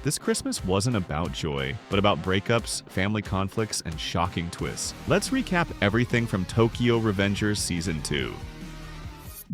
This Christmas wasn't about joy, but about breakups, family conflicts, and shocking twists. Let's recap everything from Tokyo Revengers Season 2.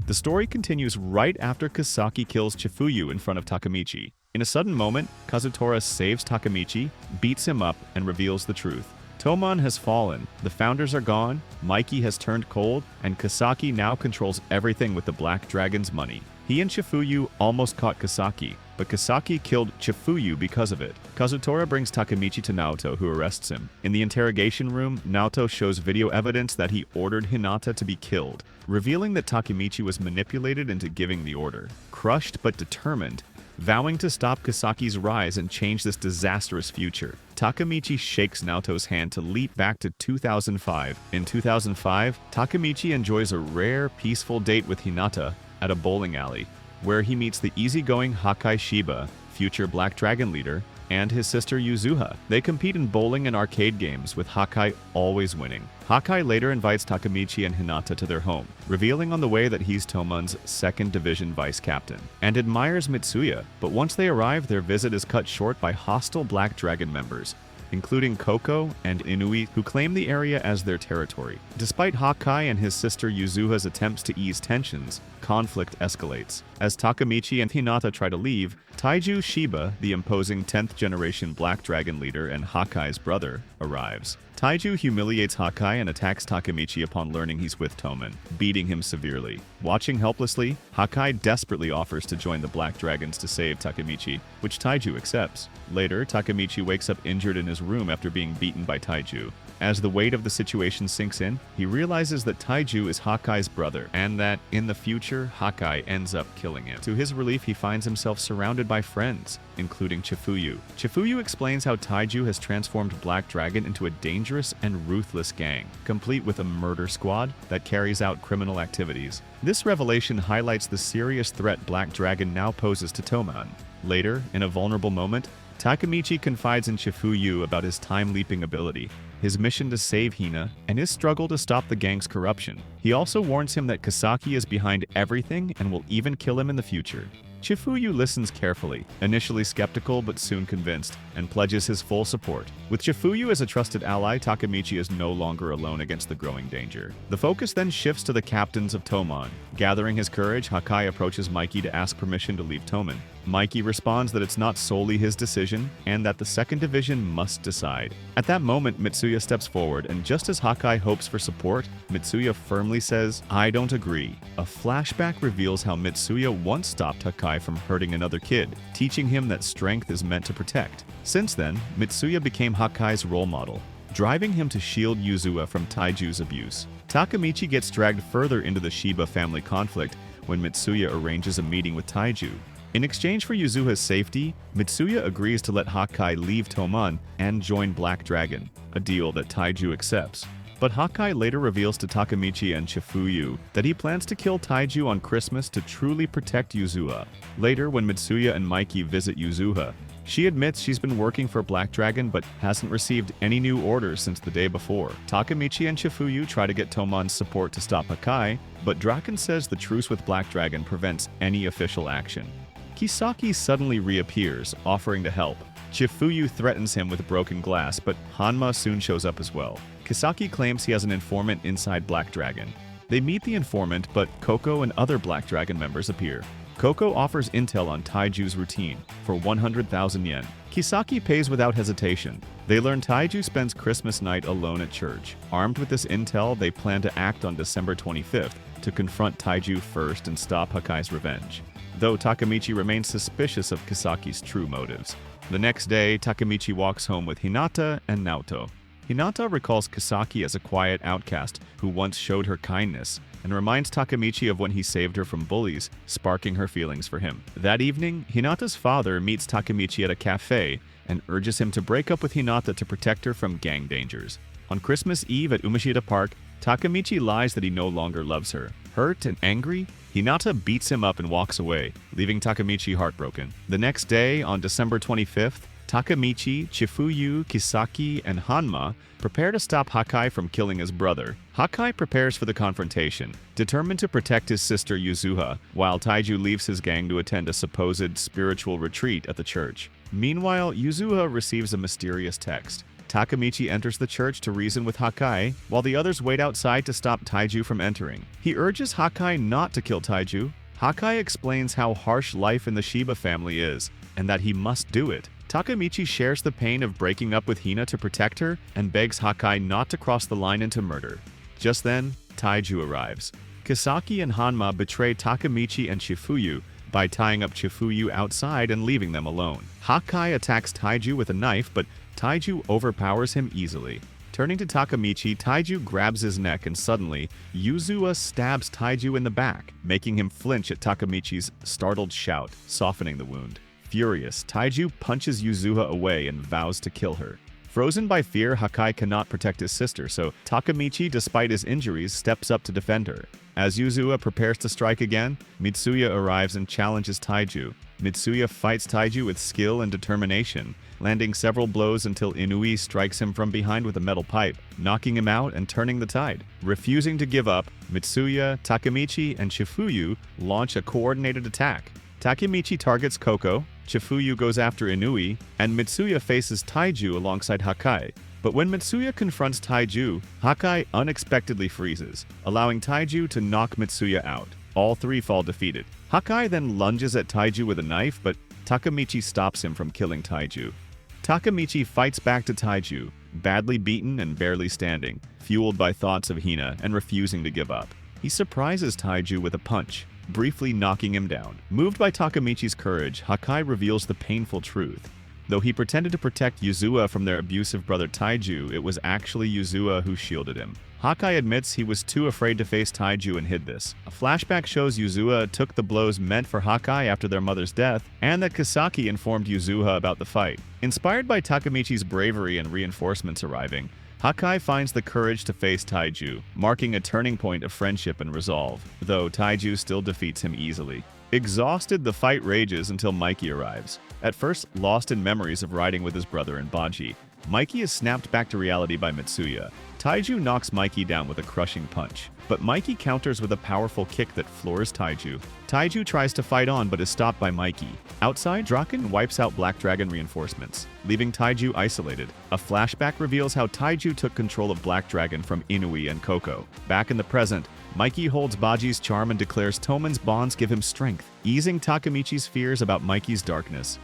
The story continues right after Kisaki kills Chifuyu in front of Takemichi. In a sudden moment, Kazutora saves Takemichi, beats him up, and reveals the truth. Toman has fallen, the founders are gone, Mikey has turned cold, and Kisaki now controls everything with the Black Dragon's money. He and Chifuyu almost caught Kisaki, but Kisaki killed Chifuyu because of it. Kazutora brings Takemichi to Naoto, who arrests him. In the interrogation room, Naoto shows video evidence that he ordered Hinata to be killed, revealing that Takemichi was manipulated into giving the order. Crushed but determined, vowing to stop Kisaki's rise and change this disastrous future, Takemichi shakes Naoto's hand to leap back to 2005. In 2005, Takemichi enjoys a rare, peaceful date with Hinata at a bowling alley, where he meets the easygoing Hakai Shiba, future Black Dragon leader, and his sister Yuzuha. They compete in bowling and arcade games, with Hakai always winning. Hakai later invites Takemichi and Hinata to their home, revealing on the way that he's Toman's 2nd Division vice captain, and admires Mitsuya, but once they arrive, their visit is cut short by hostile Black Dragon members, including Koko and Inui, who claim the area as their territory. Despite Hakai and his sister Yuzuha's attempts to ease tensions, conflict escalates. As Takemichi and Hinata try to leave, Taiju Shiba, the imposing 10th generation Black Dragon leader and Hakai's brother, arrives. Taiju humiliates Hakai and attacks Takemichi upon learning he's with Toman, beating him severely. Watching helplessly, Hakai desperately offers to join the Black Dragons to save Takemichi, which Taiju accepts. Later, Takemichi wakes up injured in his room after being beaten by Taiju. As the weight of the situation sinks in, he realizes that Taiju is Hakai's brother, and that, in the future, Hakai ends up killing him. To his relief, he finds himself surrounded by friends, including Chifuyu. Chifuyu explains how Taiju has transformed Black Dragon into a dangerous and ruthless gang, complete with a murder squad that carries out criminal activities. This revelation highlights the serious threat Black Dragon now poses to Toman. Later, in a vulnerable moment, Takemichi confides in Chifuyu about his time-leaping ability, his mission to save Hina, and his struggle to stop the gang's corruption. He also warns him that Kisaki is behind everything and will even kill him in the future. Chifuyu listens carefully, initially skeptical but soon convinced, and pledges his full support. With Chifuyu as a trusted ally, Takemichi is no longer alone against the growing danger. The focus then shifts to the captains of Toman. Gathering his courage, Hakai approaches Mikey to ask permission to leave Toman. Mikey responds that it's not solely his decision, and that the 2nd Division must decide. At that moment, Mitsuya steps forward, and just as Hakai hopes for support, Mitsuya firmly says, "I don't agree." A flashback reveals how Mitsuya once stopped Hakai from hurting another kid, teaching him that strength is meant to protect. Since then, Mitsuya became Hakai's role model, driving him to shield Yuzuha from Taiju's abuse. Takemichi gets dragged further into the Shiba family conflict when Mitsuya arranges a meeting with Taiju. In exchange for Yuzuha's safety, Mitsuya agrees to let Hakai leave Toman and join Black Dragon, a deal that Taiju accepts. But Hakai later reveals to Takemichi and Chifuyu that he plans to kill Taiju on Christmas to truly protect Yuzuha. Later, when Mitsuya and Mikey visit Yuzuha, she admits she's been working for Black Dragon but hasn't received any new orders since the day before. Takemichi and Chifuyu try to get Toman's support to stop Hakai, but Draken says the truce with Black Dragon prevents any official action. Kisaki suddenly reappears, offering to help. Chifuyu threatens him with broken glass, but Hanma soon shows up as well. Kisaki claims he has an informant inside Black Dragon. They meet the informant, but Koko and other Black Dragon members appear. Koko offers intel on Taiju's routine for 100,000 yen. Kisaki pays without hesitation. They learn Taiju spends Christmas night alone at church. Armed with this intel, they plan to act on December 25th to confront Taiju first and stop Hakai's revenge, though Takemichi remains suspicious of Kisaki's true motives. The next day, Takemichi walks home with Hinata and Naoto. Hinata recalls Kisaki as a quiet outcast who once showed her kindness, and reminds Takemichi of when he saved her from bullies, sparking her feelings for him. That evening, Hinata's father meets Takemichi at a cafe and urges him to break up with Hinata to protect her from gang dangers. On Christmas Eve at Umeshita Park, Takemichi lies that he no longer loves her. Hurt and angry, Hinata beats him up and walks away, leaving Takemichi heartbroken. The next day, on December 25th, Takemichi, Chifuyu, Kisaki, and Hanma prepare to stop Hakai from killing his brother. Hakai prepares for the confrontation, determined to protect his sister Yuzuha, while Taiju leaves his gang to attend a supposed spiritual retreat at the church. Meanwhile, Yuzuha receives a mysterious text. Takemichi enters the church to reason with Hakai, while the others wait outside to stop Taiju from entering. He urges Hakai not to kill Taiju. Hakai explains how harsh life in the Shiba family is, and that he must do it. Takemichi shares the pain of breaking up with Hina to protect her, and begs Hakai not to cross the line into murder. Just then, Taiju arrives. Kisaki and Hanma betray Takemichi and Chifuyu by tying up Chifuyu outside and leaving them alone. Hakai attacks Taiju with a knife, but Taiju overpowers him easily. Turning to Takemichi, Taiju grabs his neck and suddenly, Yuzuha stabs Taiju in the back, making him flinch at Takemichi's startled shout, softening the wound. Furious, Taiju punches Yuzuha away and vows to kill her. Frozen by fear, Hakai cannot protect his sister, so Takemichi, despite his injuries, steps up to defend her. As Yuzuha prepares to strike again, Mitsuya arrives and challenges Taiju. Mitsuya fights Taiju with skill and determination, landing several blows until Inui strikes him from behind with a metal pipe, knocking him out and turning the tide. Refusing to give up, Mitsuya, Takemichi, and Chifuyu launch a coordinated attack. Takemichi targets Koko, Chifuyu goes after Inui, and Mitsuya faces Taiju alongside Hakai. But when Mitsuya confronts Taiju, Hakai unexpectedly freezes, allowing Taiju to knock Mitsuya out. All three fall defeated. Hakai then lunges at Taiju with a knife, but Takemichi stops him from killing Taiju. Takemichi fights back to Taiju, badly beaten and barely standing, fueled by thoughts of Hina and refusing to give up. He surprises Taiju with a punch, briefly knocking him down. Moved by Takemichi's courage, Hakai reveals the painful truth. Though he pretended to protect Yuzuha from their abusive brother Taiju, it was actually Yuzuha who shielded him. Hakai admits he was too afraid to face Taiju and hid this. A flashback shows Yuzuha took the blows meant for Hakai after their mother's death, and that Kisaki informed Yuzuha about the fight. Inspired by Takemichi's bravery and reinforcements arriving, Hakai finds the courage to face Taiju, marking a turning point of friendship and resolve, though Taiju still defeats him easily. Exhausted, the fight rages until Mikey arrives. At first, lost in memories of riding with his brother in Baji, Mikey is snapped back to reality by Mitsuya. Taiju knocks Mikey down with a crushing punch, but Mikey counters with a powerful kick that floors Taiju. Taiju tries to fight on but is stopped by Mikey. Outside, Draken wipes out Black Dragon reinforcements, leaving Taiju isolated. A flashback reveals how Taiju took control of Black Dragon from Inui and Koko. Back in the present, Mikey holds Baji's charm and declares Toman's bonds give him strength, easing Takemichi's fears about Mikey's darkness.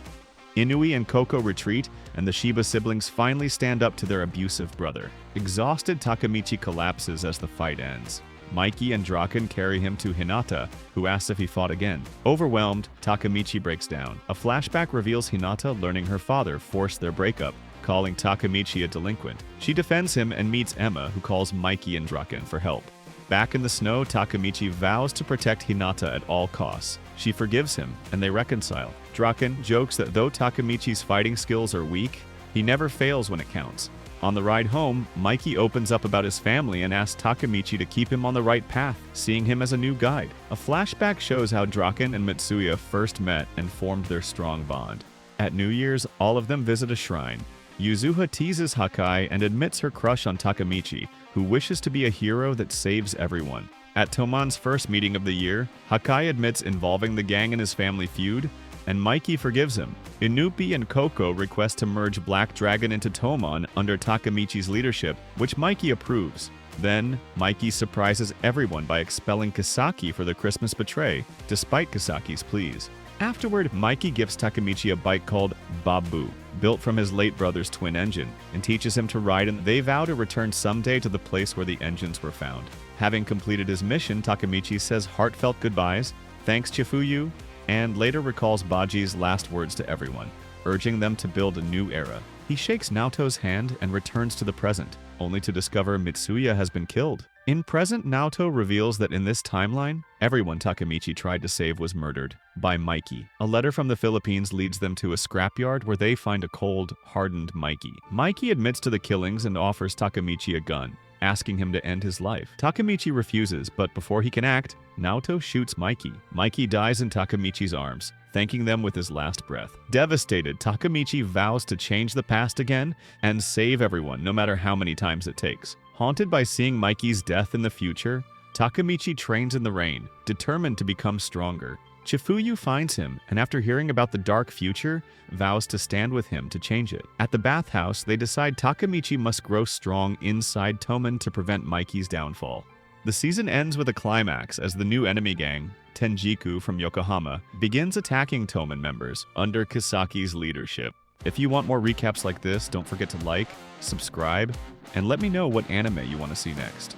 Inui and Koko retreat, and the Shiba siblings finally stand up to their abusive brother. Exhausted, Takemichi collapses as the fight ends. Mikey and Draken carry him to Hinata, who asks if he fought again. Overwhelmed, Takemichi breaks down. A flashback reveals Hinata learning her father forced their breakup, calling Takemichi a delinquent. She defends him and meets Emma, who calls Mikey and Draken for help. Back in the snow, Takemichi vows to protect Hinata at all costs. She forgives him, and they reconcile. Draken jokes that though Takemichi's fighting skills are weak, he never fails when it counts. On the ride home, Mikey opens up about his family and asks Takemichi to keep him on the right path, seeing him as a new guide. A flashback shows how Draken and Mitsuya first met and formed their strong bond. At New Year's, all of them visit a shrine. Yuzuha teases Hakai and admits her crush on Takemichi, who wishes to be a hero that saves everyone. At Toman's first meeting of the year, Hakai admits involving the gang in his family feud, and Mikey forgives him. Inupi and Koko request to merge Black Dragon into Toman under Takemichi's leadership, which Mikey approves. Then, Mikey surprises everyone by expelling Kisaki for the Christmas betray, despite Kisaki's pleas. Afterward, Mikey gives Takemichi a bike called Babu, built from his late brother's twin engine, and teaches him to ride, and they vow to return someday to the place where the engines were found. Having completed his mission, Takemichi says heartfelt goodbyes, thanks Chifuyu, and later recalls Baji's last words to everyone, urging them to build a new era. He shakes Naoto's hand and returns to the present, only to discover Mitsuya has been killed. In present, Naoto reveals that in this timeline, everyone Takemichi tried to save was murdered by Mikey. A letter from the Philippines leads them to a scrapyard where they find a cold, hardened Mikey. Mikey admits to the killings and offers Takemichi a gun, asking him to end his life. Takemichi refuses, but before he can act, Naoto shoots Mikey. Mikey dies in Takemichi's arms, thanking them with his last breath. Devastated, Takemichi vows to change the past again and save everyone, no matter how many times it takes. Haunted by seeing Mikey's death in the future, Takemichi trains in the rain, determined to become stronger. Chifuyu finds him, and after hearing about the dark future, vows to stand with him to change it. At the bathhouse, they decide Takemichi must grow strong inside Toman to prevent Mikey's downfall. The season ends with a climax as the new enemy gang, Tenjiku from Yokohama, begins attacking Toman members under Kisaki's leadership. If you want more recaps like this, don't forget to like, subscribe, and let me know what anime you want to see next.